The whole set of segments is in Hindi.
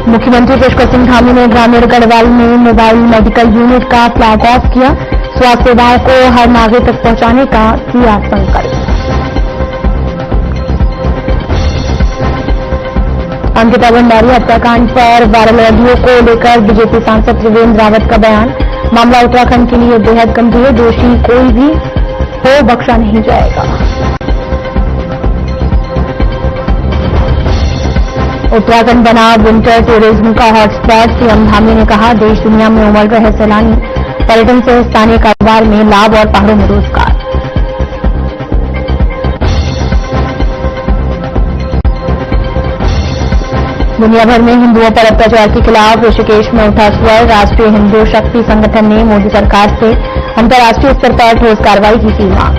मुख्यमंत्री पुष्कर सिंह धामी ने ग्रामीण गढ़वाल में मोबाइल मेडिकल यूनिट का फ्लैग ऑफ किया। स्वास्थ्य सेवाओं को हर नागरिक तक पहुंचाने का किया संकल्प। अंकिता भंडारी हत्याकांड पर वायरल ऑडियो को लेकर बीजेपी सांसद त्रिवेंद्र रावत का बयान। मामला उत्तराखंड के लिए बेहद गंभीर, दोषी कोई भी हो बख्शा नहीं जाएगा। उत्तराखंड बना विंटर टूरिज्म का हॉटस्पॉट। सीएम धामी ने कहा, देश दुनिया में उमड़ रहे सैलानी, पर्यटन से स्थानीय कारोबार में लाभ और पहाड़ों में रोजगार। दुनिया भर में हिंदुओं पर अत्याचार के खिलाफ ऋषिकेश में उठा स्वर। राष्ट्रीय हिंदू शक्ति संगठन ने मोदी सरकार से अंतर्राष्ट्रीय स्तर पर ठोस कार्रवाई की मांग।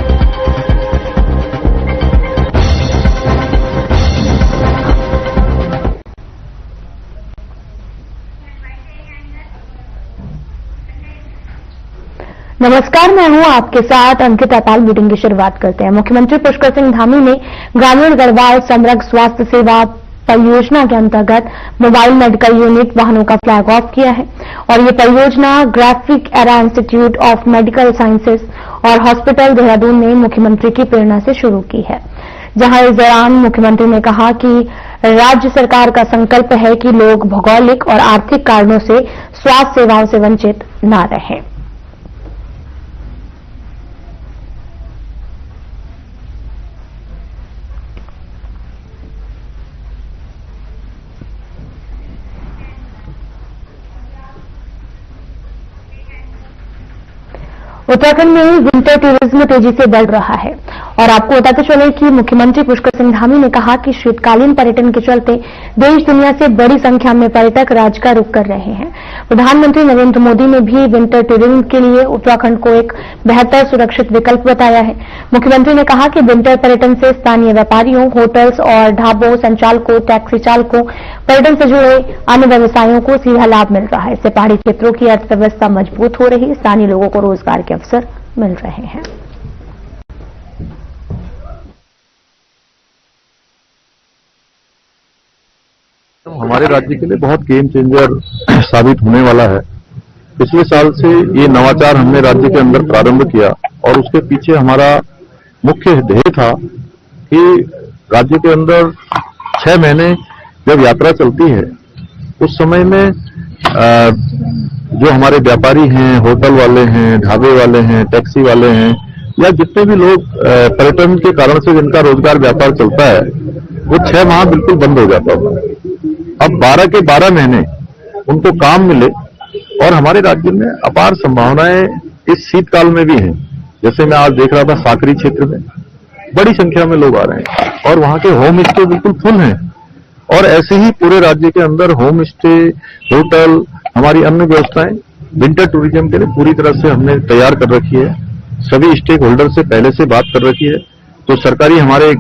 नमस्कार, मैं हूं आपके साथ अंकिता पाल। मीटिंग की शुरुआत करते हैं। मुख्यमंत्री पुष्कर सिंह धामी ने ग्रामीण गढ़वाल समग्र स्वास्थ्य सेवा परियोजना के अंतर्गत मोबाइल मेडिकल यूनिट वाहनों का फ्लैग ऑफ किया है और ये परियोजना graphic era institute of medical sciences और हॉस्पिटल देहरादून ने मुख्यमंत्री की प्रेरणा से शुरू की है। जहां इस दौरान मुख्यमंत्री ने कहा कि राज्य सरकार का संकल्प है कि लोग भौगोलिक और आर्थिक कारणों से स्वास्थ्य सेवाओं से वंचित न रहें। उत्तराखंड में विंटर टूरिज्म तेजी से बढ़ रहा है और आपको बताते चले कि मुख्यमंत्री पुष्कर सिंह धामी ने कहा कि शीतकालीन पर्यटन के चलते देश दुनिया से बड़ी संख्या में पर्यटक राज्य का रुख कर रहे हैं। प्रधानमंत्री नरेंद्र मोदी ने भी विंटर टूरिज्म के लिए उत्तराखंड को एक बेहतर सुरक्षित विकल्प बताया है। मुख्यमंत्री ने कहा कि विंटर पर्यटन से स्थानीय व्यापारियों, होटल्स और ढाबों संचालकों, टैक्सी चालकों, पर्यटन से जुड़े अन्य व्यवसायों को सीधा लाभ मिल रहा है। इससे पहाड़ी क्षेत्रों की अर्थव्यवस्था मजबूत हो रही है, स्थानीय लोगों को रोजगार के अवसर मिल रहे हैं। तो हमारे राज्य के लिए बहुत गेम चेंजर साबित होने वाला है। पिछले साल से ये नवाचार हमने राज्य के अंदर प्रारंभ किया और उसके पीछे हमारा मुख्य ध्येय था कि राज्य के अंदर 6 महीने जब यात्रा चलती है उस समय में जो हमारे व्यापारी हैं, होटल वाले हैं, ढाबे वाले हैं, टैक्सी वाले हैं या जितने भी लोग पर्यटन के कारण से जिनका रोजगार व्यापार चलता है वो 6 माह बिल्कुल बंद हो जाता था। अब 12 के 12 महीने उनको काम मिले और हमारे राज्य में अपार संभावनाएं इस शीतकाल में भी हैं। जैसे मैं आज देख रहा था साकरी क्षेत्र में बड़ी संख्या में लोग आ रहे हैं और वहां के होम स्टे बिल्कुल फुल हैं और ऐसे ही पूरे राज्य के अंदर होम स्टे, होटल, हमारी अन्य व्यवस्थाएं विंटर टूरिज्म के लिए पूरी तरह से हमने तैयार कर रखी है। सभी स्टेक होल्डर से पहले से बात कर रखी है। तो सरकारी हमारे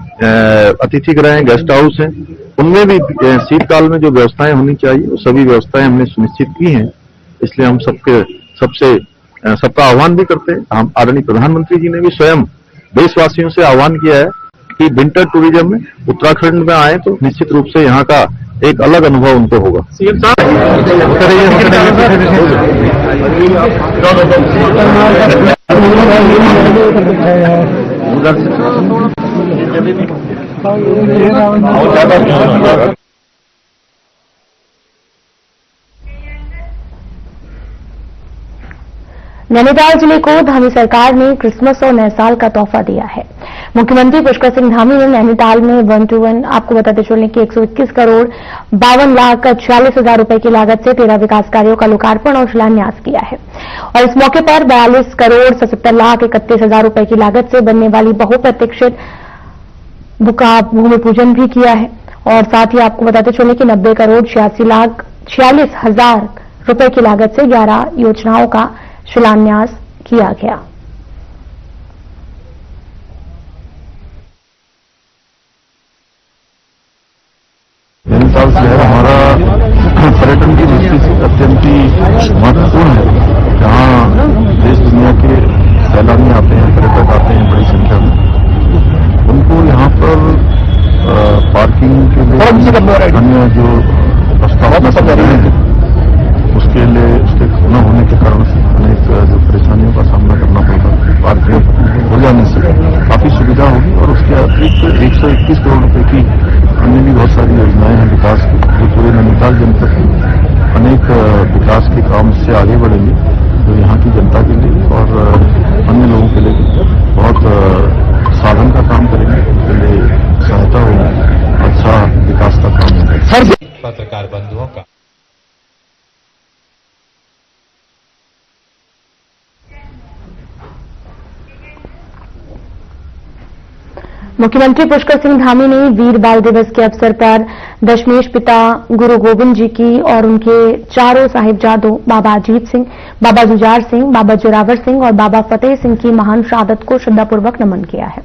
अतिथि गृह हैं, गेस्ट हाउस हैं, उनमें भी शीतकाल में जो व्यवस्थाएं होनी चाहिए वो सभी व्यवस्थाएं हमने सुनिश्चित की हैं। इसलिए हम सबका आह्वान भी करते हैं। हम आदरणीय प्रधानमंत्री जी ने भी स्वयं देशवासियों से आह्वान किया है कि विंटर टूरिज्म में उत्तराखंड में आए तो निश्चित रूप से यहाँ का एक अलग अनुभव उनको होगा। सीएम नैनीताल जिले को धामी सरकार ने क्रिसमस और नए साल का तोहफा दिया है। मुख्यमंत्री पुष्कर सिंह धामी ने नैनीताल में 1-to-1 आपको बताते चलने की 121 करोड़ 52,46,000 रुपए की लागत से 13 विकास कार्यों का लोकार्पण और शिलान्यास किया है और इस मौके पर 42 करोड़ 77,31,000 रुपए की लागत से बनने वाली बहुप्रतीक्षित का भूमि पूजन भी किया है और साथ ही आपको बताते चलने की 90 करोड़ 86,46,000 रुपए की लागत से 11 योजनाओं का शिलान्यास किया गया। नैनीताल शहर हमारा पर्यटन की दृष्टि से अत्यंत ही महत्वपूर्ण है, जहाँ देश दुनिया के सैलानी आते हैं, पर्यटक आते हैं बड़ी संख्या में। उनको यहाँ पर पार्किंग के लिए अन्य जो जो स्थापना कर रहे हैं उसके लिए उसके न होने के कारण से अनेक जो परेशानियों का सामना करना पड़ता है। पार्किंग हो जाने से काफी सुविधा होगी और उसके अतिरिक्त 121 करोड़ रुपए की अन्य भी बहुत सारी योजनाएं हैं विकास की, जो पूरे नैनीताल जनपद के अनेक विकास के काम से आगे बढ़ेंगे, जो यहाँ की जनता के लिए और अन्य लोगों के लिए भी बहुत साधन का काम करेंगे, उनके लिए सहायता होगी, अच्छा विकास का काम होगा। पत्रकार बंधुओं का मुख्यमंत्री पुष्कर सिंह धामी ने वीर बाल दिवस के अवसर पर दशमेश पिता गुरु गोविंद जी की और उनके चारों साहिबजादों बाबा अजीत सिंह, बाबा जुझार सिंह, बाबा जोरावर सिंह और बाबा फतेह सिंह की महान शहादत को श्रद्धापूर्वक नमन किया है।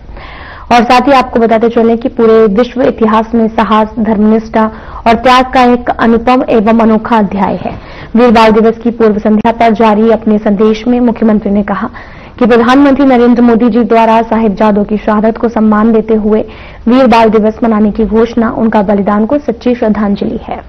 और साथ ही आपको बताते चलें कि पूरे विश्व इतिहास में साहस, धर्मनिष्ठा और त्याग का एक अनुपम एवं अनोखा अध्याय है। वीर बाल दिवस की पूर्व संध्या पर जारी अपने संदेश में मुख्यमंत्री ने कहा कि प्रधानमंत्री नरेंद्र मोदी जी द्वारा साहिबजादों की शहादत को सम्मान देते हुए वीर बाल दिवस मनाने की घोषणा उनका बलिदान को सच्ची श्रद्धांजलि है।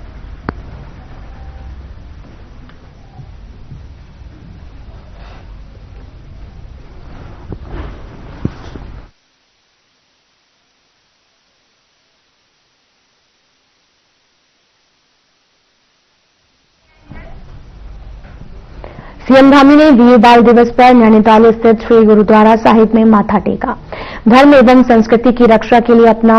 सीएम धामी ने वीर बाल दिवस पर नैनीताल स्थित श्री गुरुद्वारा साहिब में माथा टेका। धर्म एवं संस्कृति की रक्षा के लिए अपना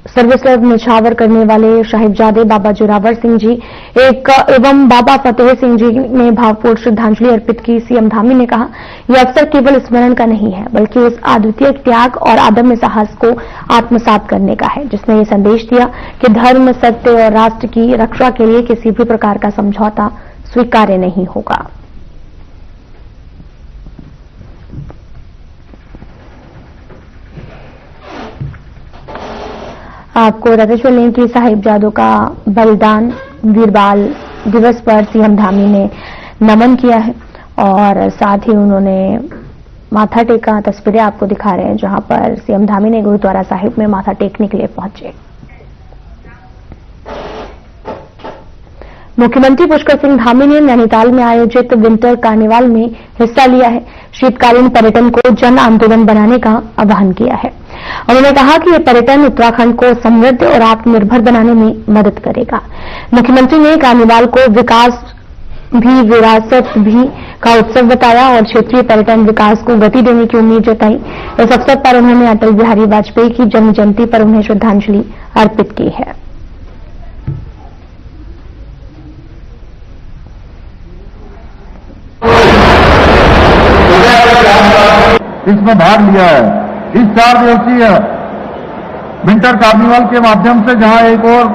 सर्वस्व न्यौछावर करने वाले साहिबजादे बाबा जोरावर सिंह जी एवं बाबा फतेह सिंह जी ने भावपूर्ण श्रद्धांजलि अर्पित की। सीएम धामी ने कहा, यह अवसर केवल स्मरण का नहीं है, बल्कि उस अद्वितीय त्याग और अदम्य साहस को आत्मसात करने का है, जिसने ये संदेश दिया कि धर्म, सत्य और राष्ट्र की रक्षा के लिए किसी भी प्रकार का समझौता स्वीकार्य नहीं होगा। आपको बताते चलें कि साहिबजादों का बलिदान वीर बाल दिवस पर सीएम धामी ने नमन किया है और साथ ही उन्होंने माथा टेका। तस्वीरें आपको दिखा रहे हैं जहां पर सीएम धामी ने गुरुद्वारा साहिब में माथा टेकने के लिए पहुंचे। मुख्यमंत्री पुष्कर सिंह धामी ने नैनीताल में आयोजित विंटर कार्निवाल में हिस्सा लिया है। शीतकालीन पर्यटन को जन आंदोलन बनाने का आह्वान किया है। उन्होंने कहा कि यह पर्यटन उत्तराखंड को समृद्ध और आत्मनिर्भर बनाने में मदद करेगा। मुख्यमंत्री ने कार्निवाल को विकास भी विरासत भी का उत्सव बताया और क्षेत्रीय पर्यटन विकास को गति देने की उम्मीद जताई। इस अवसर पर उन्होंने अटल बिहारी वाजपेयी की जन्म जयंती पर उन्हें श्रद्धांजलि अर्पित की है। इसमें भाग लिया है। इस 4 दिवसीय विंटर कार्निवल के माध्यम से जहां एक और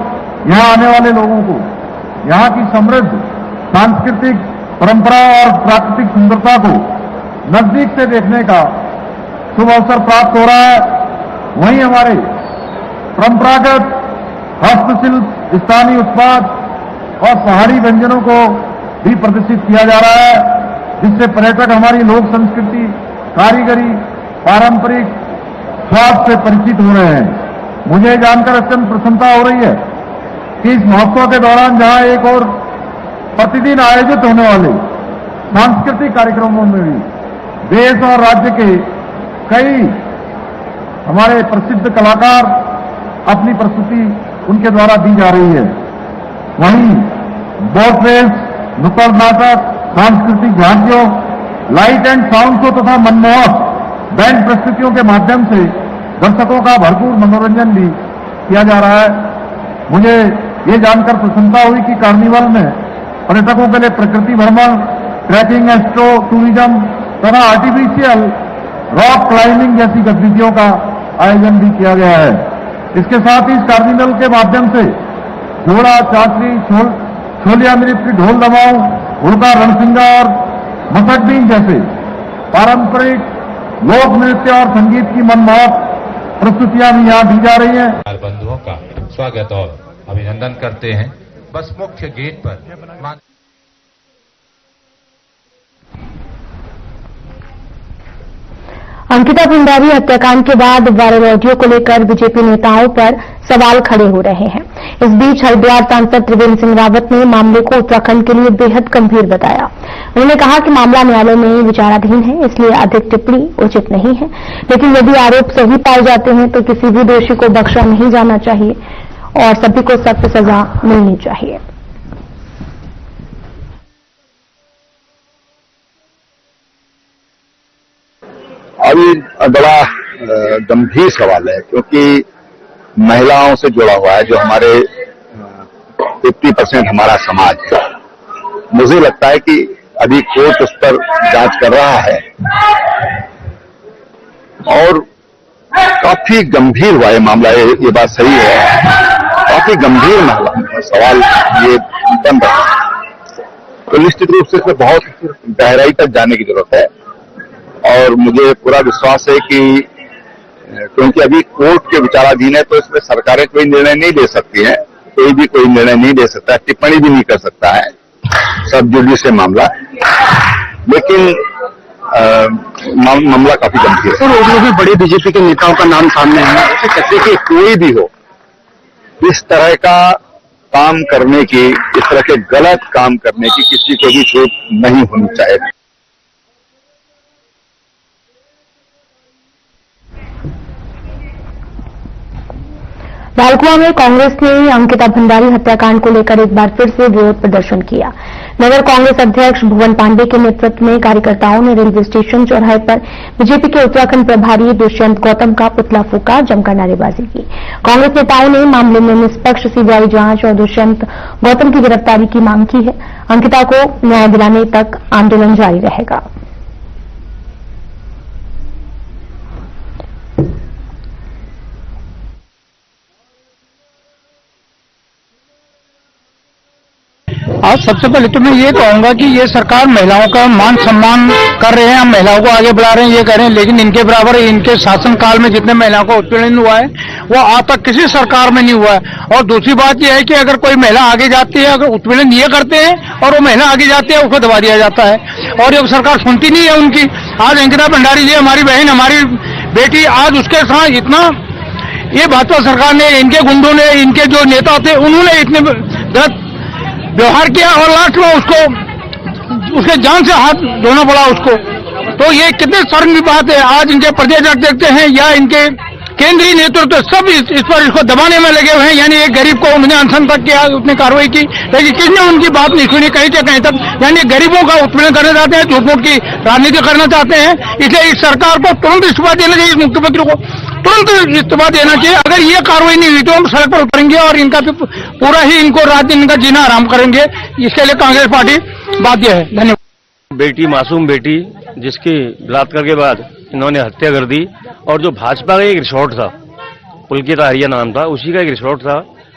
यहां आने वाले लोगों को यहां की समृद्ध सांस्कृतिक परंपरा और प्राकृतिक सुंदरता को नजदीक से देखने का शुभ अवसर प्राप्त हो रहा है, वहीं हमारे परंपरागत हस्तशिल्प, स्थानीय उत्पाद और पहाड़ी व्यंजनों को भी प्रदर्शित किया जा रहा है, जिससे पर्यटक हमारी लोक संस्कृति, कारीगरी, पारंपरिक स्वाद से परिचित हो रहे हैं। मुझे जानकर अत्यंत प्रसन्नता हो रही है कि इस महोत्सव के दौरान जहां एक और प्रतिदिन आयोजित होने वाले सांस्कृतिक कार्यक्रमों में भी देश और राज्य के कई हमारे प्रसिद्ध कलाकार अपनी प्रस्तुति उनके द्वारा दी जा रही है। वहीं बोट रेस, नुक्कड़ नाटक, सांस्कृतिक झांकियों, लाइट एंड साउंड शो तथा मनमोहक बैंड प्रस्तुतियों के माध्यम से दर्शकों का भरपूर मनोरंजन भी किया जा रहा है। मुझे ये जानकर प्रसन्नता हुई कि कार्निवल में पर्यटकों के लिए प्रकृति भ्रमण, ट्रैकिंग, एस्ट्रो टूरिज्म तथा आर्टिफिशियल रॉक क्लाइंबिंग जैसी गतिविधियों का आयोजन भी किया गया है। इसके साथ ही इस कार्निवल के माध्यम से घोड़ा, चाचरी, छोलिया नृत्य, ढोल दमाऊ, हुड़का, रणसिंगार, मसकबीन जैसे पारंपरिक लोक नृत्य और संगीत की मनमोहक प्रस्तुतियां भी यहाँ दी जा रही हैं। बंधुओं का स्वागत और अभिनंदन करते हैं। बस मुख्य गेट पर अंकिता भंडारी हत्याकांड के बाद वायरल ऑडियो को लेकर बीजेपी नेताओं पर सवाल खड़े हो रहे हैं। इस बीच हरिद्वार सांसद त्रिवेंद्र सिंह रावत ने मामले को उत्तराखंड के लिए बेहद गंभीर बताया। उन्होंने कहा कि मामला न्यायालय में विचाराधीन है, इसलिए अधिक टिप्पणी उचित नहीं है, लेकिन यदि आरोप सही पाए जाते हैं तो किसी भी दोषी को बख्शा नहीं जाना चाहिए और सभी को सख्त सजा मिलनी चाहिए। अभी बड़ा गंभीर सवाल है, क्योंकि महिलाओं से जुड़ा हुआ है, जो हमारे 50% हमारा समाज है। मुझे लगता है कि अभी कोर्ट उस पर जांच कर रहा है और काफी गंभीर हुआ है मामला। ये बात सही है, काफी गंभीर मामला सवाल ये बन रहा है, तो निश्चित रूप से इसमें बहुत गहराई तक जाने की जरूरत है। और मुझे पूरा विश्वास है कि क्योंकि अभी कोर्ट के विचाराधीन है, तो इसमें सरकारें कोई निर्णय नहीं ले सकती हैं, कोई भी कोई निर्णय नहीं ले सकता, टिप्पणी भी नहीं कर सकता है, सब जुडिस से मामला। लेकिन मामला काफी गंभीर है। सर, भी बड़े बीजेपी के नेताओं का नाम सामने है, कहते कि कोई भी हो इस तरह का काम करने की, इस तरह के गलत काम करने की किसी को भी छूट नहीं होनी चाहिए। लालकुआं में कांग्रेस ने अंकिता भंडारी हत्याकांड को लेकर एक बार फिर से विरोध प्रदर्शन किया। नगर कांग्रेस अध्यक्ष भुवन पांडे के नेतृत्व में कार्यकर्ताओं ने रेलवे स्टेशन चौराहे पर बीजेपी के उत्तराखंड प्रभारी दुष्यंत गौतम का पुतला फूंका, जमकर नारेबाजी की। कांग्रेस नेताओं ने मामले में निष्पक्ष सीबीआई जांच और दुष्यंत गौतम की गिरफ्तारी की मांग की है। अंकिता को न्याय दिलाने तक आंदोलन जारी रहेगा। आज सबसे पहले तो मैं ये कहूंगा कि ये सरकार महिलाओं का मान सम्मान कर रहे हैं, हम महिलाओं को आगे बढ़ा रहे हैं, ये कह रहे हैं, लेकिन इनके बराबर इनके शासनकाल में जितने महिलाओं का उत्पीड़न हुआ है वो आज तक किसी सरकार में नहीं हुआ है। और दूसरी बात यह है कि अगर कोई महिला आगे जाती है, अगर उत्पीड़न ये करते हैं और वो महिला आगे जाती है, उसको दबा दिया जाता है और ये सरकार सुनती नहीं है उनकी। आज अंकिता भंडारी जी हमारी बहन, हमारी बेटी, आज उसके साथ इतना ये भाजपा सरकार ने, इनके गुंडों ने, इनके जो नेता थे उन्होंने इतने गलत व्यवहार किया और लास्ट में उसके जान से हाथ धोना पड़ा उसको। तो ये कितने शर्म की बात है। आज इनके प्रदेश देखते हैं या इनके केंद्रीय नेतृत्व सब इस पर इसको दबाने में लगे हुए हैं। यानी एक गरीब को उन्होंने अनशन तक किया, उसने कार्रवाई की, लेकिन किसने उनकी बात नहीं सुनी कहीं से कहीं तक। यानी गरीबों का उत्पीड़न करना चाहते हैं, झूठ की राजनीति करना चाहते हैं। इसलिए इस सरकार को तुरंत इस्तीफा देना चाहिए, इस मुख्यमंत्री को तुरंत इस्तीफा देना चाहिए। अगर ये कार्रवाई नहीं हुई तो हम सड़क पर उतरेंगे और इनका पूरा ही इनको राज्य इनका जीना आराम करेंगे। इसके लिए कांग्रेस पार्टी बाध्य है। धन्यवाद। बेटी, मासूम बेटी, जिसकी बलात्कार के बाद इन्होंने हत्या कर दी, और जो भाजपा का एक रिसोर्ट था, पुलकित आर्या नाम था, उसी का एक रिसोर्ट था।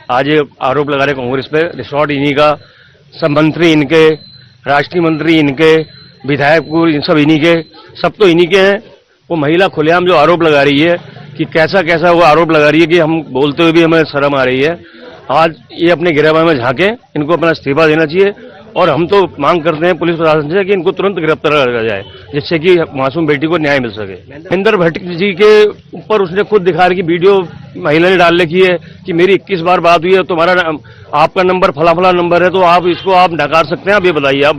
आज ये आरोप लगा रहे कांग्रेस पे, रिसोर्ट इन्हीं का, सब मंत्री इनके, राष्ट्रीय मंत्री इनके, विधायक इन सब इन्हीं के, सब तो इन्हीं के हैं। वो महिला खुलेआम जो आरोप लगा रही है कि कैसा कैसा वो आरोप लगा रही है कि हम बोलते हुए भी हमें शर्म आ रही है। आज ये अपने गिरफ्तार में झांके, इनको अपना इस्तीफा देना चाहिए। और हम तो मांग करते हैं पुलिस प्रशासन से कि इनको तुरंत गिरफ्तार किया जाए, जिससे कि मासूम बेटी को न्याय मिल सके। महेंद्र भट्ट जी के ऊपर उसने खुद दिखा रही वीडियो महिला ने डाल रखी है कि मेरी 21 बार बात हुई है, तुम्हारा आपका नंबर फला फला नंबर है, तो आप इसको आप नकार सकते हैं। आप ये बताइए, आप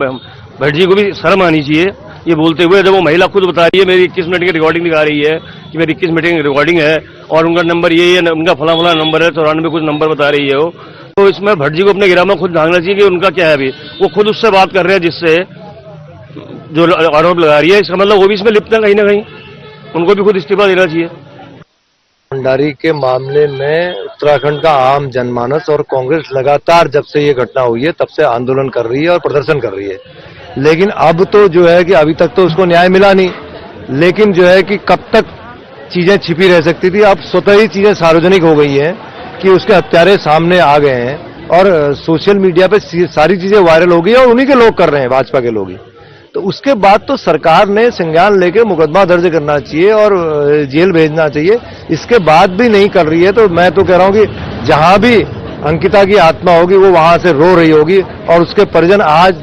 भट्ट जी को भी शर्म आनी चाहिए ये बोलते हुए, जब वो महिला खुद बता रही है मेरी 21 मिनट की रिकॉर्डिंग दिखा रही है कि मेरी 21 मिनट की रिकॉर्डिंग है और उनका नंबर ये उनका फला फला नंबर है, 94 कुछ नंबर बता रही है वो। तो इसमें भट्ट जी को अपने गिरफ्तार में खुद झांकना चाहिए कि उनका क्या है। अभी वो खुद उससे बात कर रहे हैं जिससे जो आरोप लगा रही है, इसका मतलब वो भी इसमें लिप्त है कहीं ना कहीं, उनको भी खुद इस्तीफा देना चाहिए। भंडारी के मामले में उत्तराखंड का आम जनमानस और कांग्रेस लगातार जब से ये घटना हुई है तब से आंदोलन कर रही है और प्रदर्शन कर रही है। लेकिन अब तो जो है कि अभी तक तो उसको न्याय मिला नहीं, लेकिन जो है कि कब तक चीजें छिपी रह सकती थी, अब स्वतः ही चीजें सार्वजनिक हो गई हैं कि उसके हत्यारे सामने आ गए हैं और सोशल मीडिया पे सारी चीजें वायरल हो गई और उन्हीं के लोग कर रहे हैं, भाजपा के लोग ही। तो उसके बाद तो सरकार ने संज्ञान लेके मुकदमा दर्ज करना चाहिए और जेल भेजना चाहिए। इसके बाद भी नहीं कर रही है तो मैं तो कह रहा हूं कि जहां भी अंकिता की आत्मा होगी वो वहां से रो रही होगी और उसके परिजन आज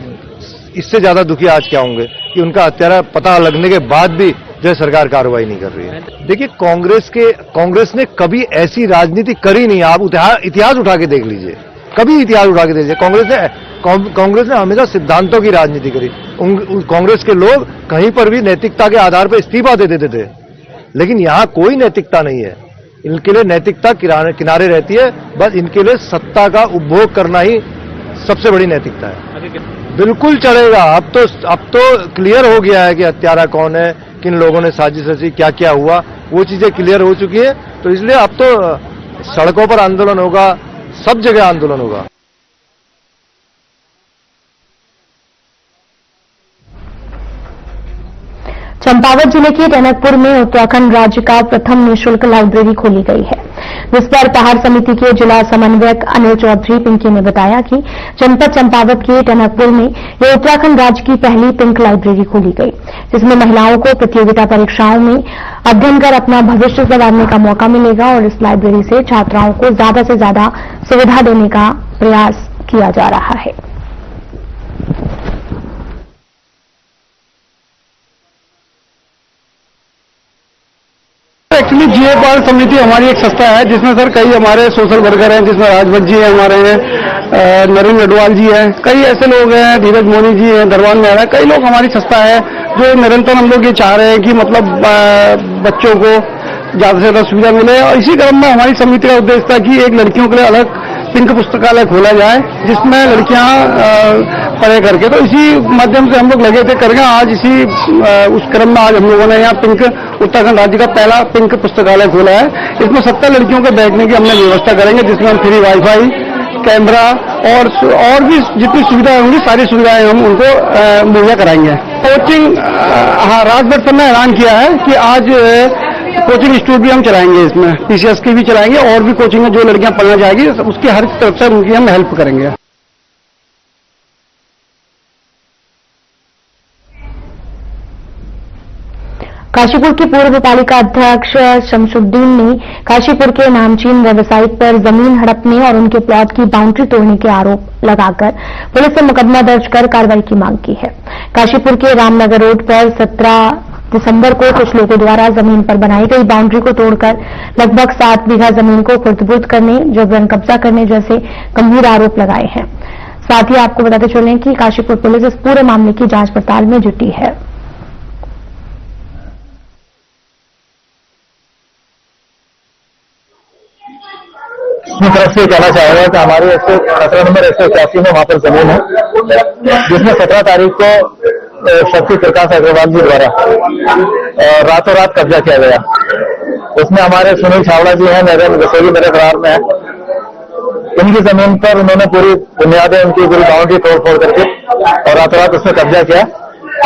इससे ज्यादा दुखी आज क्या होंगे कि उनका हत्यारा पता लगने के बाद भी जो है सरकार कार्रवाई नहीं कर रही है। देखिए, कांग्रेस ने कभी ऐसी राजनीति करी नहीं। आप इतिहास उठा के देख लीजिए, कभी इतिहास उठा के देखिए। कांग्रेस ने हमेशा सिद्धांतों की राजनीति करी। कांग्रेस के लोग कहीं पर भी नैतिकता के आधार पर इस्तीफा दे देते थे, लेकिन यहां कोई नैतिकता नहीं है। इनके लिए नैतिकता किनारे रहती है, बस इनके लिए सत्ता का उपभोग करना ही सबसे बड़ी नैतिकता है। बिल्कुल चलेगा। अब तो क्लियर हो गया है कि हत्यारा कौन है, किन लोगों ने साजिश रची, क्या क्या हुआ, वो चीजें क्लियर हो चुकी है। तो इसलिए अब तो सड़कों पर आंदोलन होगा, सब जगह आंदोलन होगा। चंपावत जिले के टनकपुर में उत्तराखंड राज्य का प्रथम निःशुल्क लाइब्रेरी खोली गई है, जिस पर पहाड़ समिति के जिला समन्वयक अनिल चौधरी पिंकी ने बताया कि जनपद चंपावत के टनकपुर में ये उत्तराखंड राज्य की पहली पिंक लाइब्रेरी खोली गई, जिसमें महिलाओं को प्रतियोगिता परीक्षाओं में अध्ययन कर अपना भविष्य संवारने का मौका मिलेगा और इस लाइब्रेरी से छात्राओं को ज्यादा से ज्यादा सुविधा देने का प्रयास किया जा रहा है। एक्चुअली जीए पहाड़ समिति हमारी एक संस्था है जिसमें सर कई हमारे सोशल वर्कर हैं, जिसमें राजभट जी हैं, हमारे हैं नरेंद्र अडवाल जी हैं, कई ऐसे लोग हैं, धीरज मोनी जी हैं, दरबान मेहरा, कई लोग हमारी संस्था है जो निरंतर हम लोग ये चाह रहे हैं कि मतलब बच्चों को ज्यादा से ज्यादा सुविधा मिले। और इसी क्रम में हमारी समिति का उद्देश्य था कि एक लड़कियों के लिए अलग पिंक पुस्तकालय खोला जाए, जिसमें लड़कियां पढ़े करके। तो इसी माध्यम से हम लोग लगे थे करेंगे। आज इसी उस क्रम में आज हम लोगों ने यहाँ पिंक उत्तराखंड राज्य का पहला पिंक पुस्तकालय खोला है। इसमें 70 लड़कियों के बैठने की हमने व्यवस्था करेंगे, जिसमें हम फ्री वाईफाई, कैमरा और भी जितनी सुविधाएं होंगी सारी सुविधाएं हम उनको मुहैया कराएंगे। कोचिंग, हाँ, राजभर सर ने ऐलान किया है कि आज कोचिंग इंस्टीट्यूट भी हम चलाएंगे, इसमें पीसीएस की भी चलाएंगे और भी कोचिंग है जो लड़कियां पढ़ना चाहेगी उसकी हर तरफ से उनकी हम हेल्प करेंगे। काशीपुर के पूर्व पालिका अध्यक्ष शमसुद्दीन ने काशीपुर के नामचीन व्यवसायिक पर जमीन हड़पने और उनके प्लॉट की बाउंड्री तोड़ने के आरोप लगाकर पुलिस से मुकदमा दर्ज कर कार्रवाई की मांग की है। काशीपुर के रामनगर रोड पर 17 दिसंबर को कुछ लोगों द्वारा जमीन पर बनाई गई बाउंड्री को तोड़कर लगभग 7 बीघा जमीन को खुर्द-बुर्द करने, जबरन कब्जा करने जैसे गंभीर आरोप लगाए हैं। साथ ही आपको बताते चलें कि काशीपुर पुलिस इस पूरे मामले की जांच पड़ताल में जुटी है। अपनी तरफ से कहना चाहेगा कि हमारे 17 नंबर 181 में वहां पर जमीन है, जिसमें 17 तारीख को शक्ति प्रकाश अग्रवाल जी द्वारा रातों रात कब्जा किया गया। उसमें हमारे सुनील छावड़ा जी हैं, रसोई मेरे बरार में है। इनकी जमीन पर उन्होंने पूरी बुनियादें, उनकी पूरी बाउंड्री तोड़ करके और रातों रात उसमें कब्जा किया।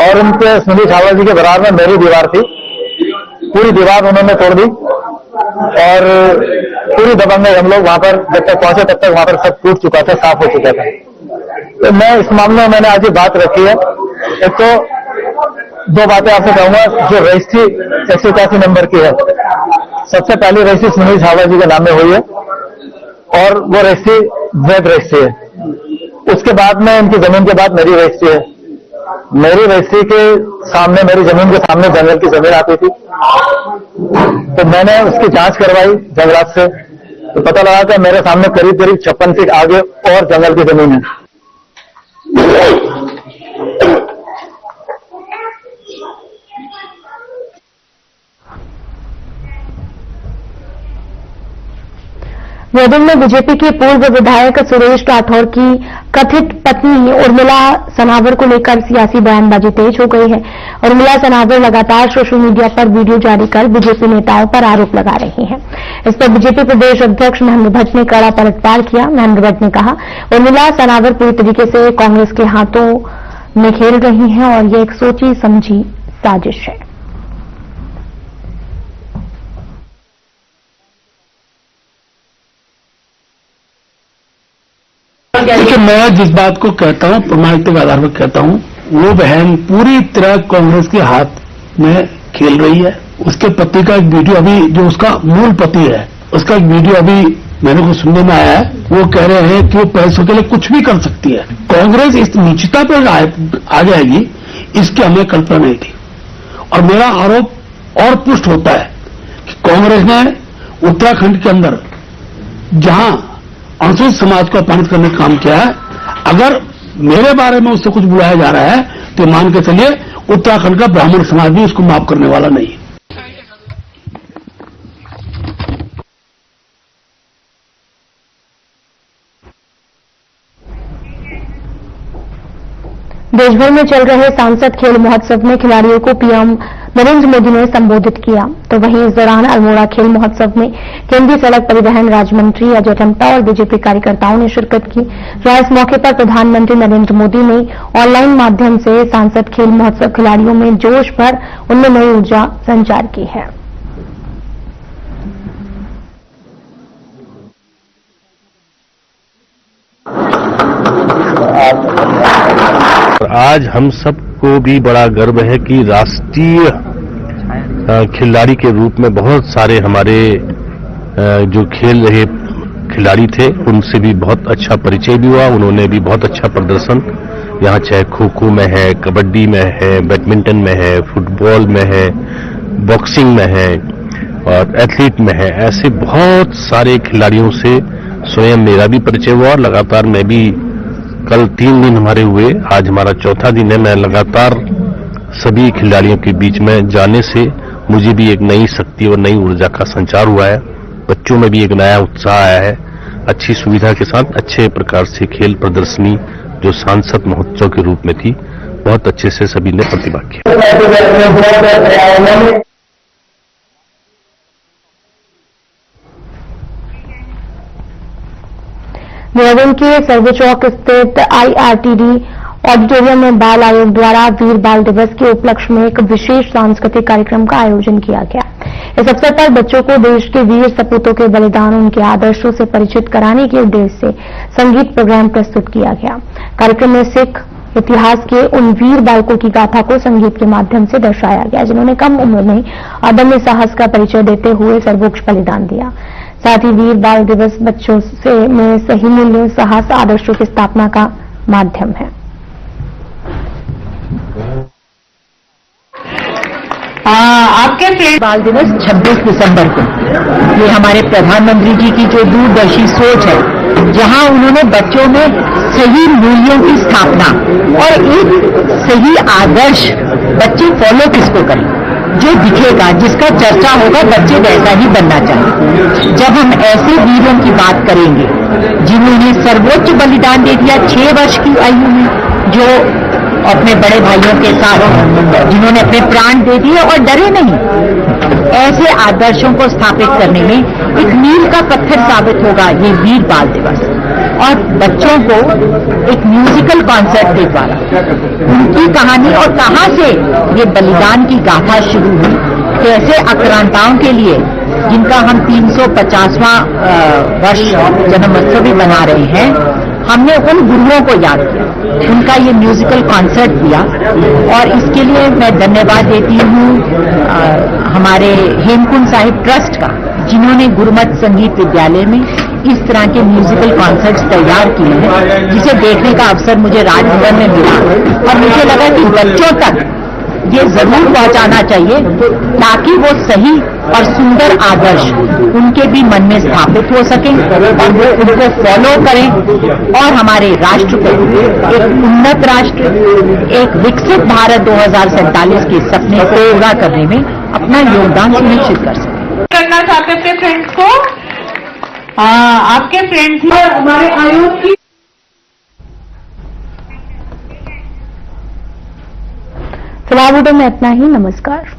और उनके सुनील छावड़ा जी के बरार में मेरी दीवार थी, पूरी दीवार उन्होंने तोड़ दी और पूरी दबंग हम लोग वहां पर जब तक पहुंचे तब तक वहां पर सब टूट चुका था, साफ हो चुका था। तो मैं इस मामले में मैंने आज ये बात रखी है। एक तो 2 बातें आपसे कहूंगा। जो रजिस्ट्री 181 नंबर की है, सबसे पहली रजिस्ट्री सुनील छावड़ा जी के नाम में हुई है और वो रजिस्ट्री वैध रजिस्ट्री है। उसके बाद में इनकी जमीन के बाद मेरी रजिस्ट्री है। मेरी रजिस्ट्री के सामने, मेरी जमीन के सामने जंगल की जमीन आती थी, तो मैंने उसकी जांच करवाई जंगलात से, तो पता लगा कि मेरे सामने करीब 56 फीट आगे और जंगल की जमीन है। वेदिंग में बीजेपी के पूर्व विधायक सुरेश राठौर की कथित पत्नी उर्मिला सनावर को लेकर सियासी बयानबाजी तेज हो गई है। उर्मिला सनावर लगातार सोशल मीडिया पर वीडियो जारी कर बीजेपी नेताओं पर आरोप लगा रही हैं। इस पर बीजेपी प्रदेश अध्यक्ष महेंद्र भट्ट ने कड़ा पलटवार किया। महेंद्र भट्ट ने कहा, उर्मिला सनावर पूरी तरीके से कांग्रेस के हाथों में खेल रही हैं और ये एक सोची समझी साजिश है। देखिए, मैं जिस बात को कहता हूं प्रमाणिक के आधार पर कहता हूं, वो बहन पूरी तरह कांग्रेस के हाथ में खेल रही है। उसके पति का एक वीडियो अभी, जो उसका मूल पति है, उसका एक वीडियो अभी मैंने को सुनने में आया है। वो कह रहे हैं कि वो पैसों के लिए कुछ भी कर सकती है। कांग्रेस इस नीचता पर आ जाएगी, इसकी हमें कल्पना नहीं थी। और मेरा आरोप और पुष्ट होता है कि कांग्रेस ने उत्तराखंड के अंदर जहां अनुसूचित समाज को अपमानित करने का काम किया है, अगर मेरे बारे में उससे कुछ बुलाया जा रहा है तो मान के चलिए उत्तराखंड का ब्राह्मण समाज भी उसको माफ करने वाला नहीं है। देश भर में चल रहे सांसद खेल महोत्सव में खिलाड़ियों को पीएम नरेंद्र मोदी ने संबोधित किया, तो वहीं इस दौरान अल्मोड़ा खेल महोत्सव में केंद्रीय सड़क परिवहन राज्य मंत्री अजय टम्टा और बीजेपी कार्यकर्ताओं ने शिरकत की। जहां इस मौके पर प्रधानमंत्री नरेंद्र मोदी ने ऑनलाइन माध्यम से सांसद खेल महोत्सव खिलाड़ियों में जोश भर उनमें नई ऊर्जा संचार की है। आज हम सबको भी बड़ा गर्व है कि राष्ट्रीय खिलाड़ी के रूप में बहुत सारे हमारे जो खेल रहे खिलाड़ी थे उनसे भी बहुत अच्छा परिचय भी हुआ। उन्होंने भी बहुत अच्छा प्रदर्शन यहाँ चाहे खो खो में है, कबड्डी में है, बैडमिंटन में है, फुटबॉल में है, बॉक्सिंग में है और एथलीट में है। ऐसे बहुत सारे खिलाड़ियों से स्वयं मेरा भी परिचय हुआ और लगातार मैं भी कल 3 दिन हमारे हुए, आज हमारा चौथा दिन है। मैं लगातार सभी खिलाड़ियों के बीच में जाने से मुझे भी एक नई शक्ति और नई ऊर्जा का संचार हुआ है। बच्चों में भी एक नया उत्साह आया है। अच्छी सुविधा के साथ अच्छे प्रकार से खेल प्रदर्शनी जो सांसद महोत्सव के रूप में थी, बहुत अच्छे से सभी ने प्रतिभाग किया। देहरादून के सर्वे चौक स्थित आईआरटीडी ऑडिटोरियम में बाल आयोग द्वारा वीर बाल दिवस के उपलक्ष्य में एक विशेष सांस्कृतिक कार्यक्रम का आयोजन किया गया। इस अवसर पर बच्चों को देश के वीर सपूतों के बलिदान, उनके आदर्शों से परिचित कराने के उद्देश्य से संगीत प्रोग्राम प्रस्तुत किया गया। कार्यक्रम में सिख इतिहास के उन वीर बालकों की गाथा को संगीत के माध्यम से दर्शाया गया जिन्होंने कम उम्र में अदम्य साहस का परिचय देते हुए सर्वोच्च बलिदान दिया। साथ ही वीर बाल दिवस बच्चों में सही मूल्यों, साहस, आदर्शों की स्थापना का माध्यम है। आपके बाल दिवस 26 दिसंबर को, ये हमारे प्रधानमंत्री जी की जो दूरदर्शी सोच है, जहां उन्होंने बच्चों में सही मूल्यों की स्थापना और एक सही आदर्श बच्चे फॉलो किसको करें, जो दिखेगा, जिसका चर्चा होगा, बच्चे वैसा ही बनना चाहिए। जब हम ऐसे वीरों की बात करेंगे जिन्होंने सर्वोच्च बलिदान दे दिया 6 वर्ष की आयु में, जो अपने बड़े भाइयों के साथ जिन्होंने अपने प्राण दे दिए और डरे नहीं, ऐसे आदर्शों को स्थापित करने में एक मील का पत्थर साबित होगा ये वीर बाल दिवस। और बच्चों को एक म्यूजिकल कॉन्सर्ट के द्वारा उनकी कहानी और कहां से ये बलिदान की गाथा शुरू हुई, कैसे आक्रांताओं के लिए, जिनका हम 350वां वर्ष जन्मोत्सव भी मना रहे हैं, हमने उन गुरुओं को याद किया, उनका ये म्यूजिकल कॉन्सर्ट दिया। और इसके लिए मैं धन्यवाद देती हूँ हमारे हेमकुंड साहिब ट्रस्ट का, जिन्होंने गुरुमत संगीत विद्यालय में इस तरह के म्यूजिकल कॉन्सर्ट्स तैयार किए हैं, जिसे देखने का अवसर मुझे राजभवन में मिला और मुझे लगा कि बच्चों तक ये जरूर पहुंचाना चाहिए ताकि वो सही और सुंदर आदर्श उनके भी मन में स्थापित हो सकें और वो उनको फॉलो करें और हमारे राष्ट्र को एक उन्नत राष्ट्र, एक विकसित भारत 2047 के सपने को पूरा करने में अपना योगदान सुनिश्चित कर सकें। करना चाहते थे फ्रेंड्स को, आपके फ्रेंड्स हमारे आयोग की। फिलहाल वीडियो में इतना ही। नमस्कार।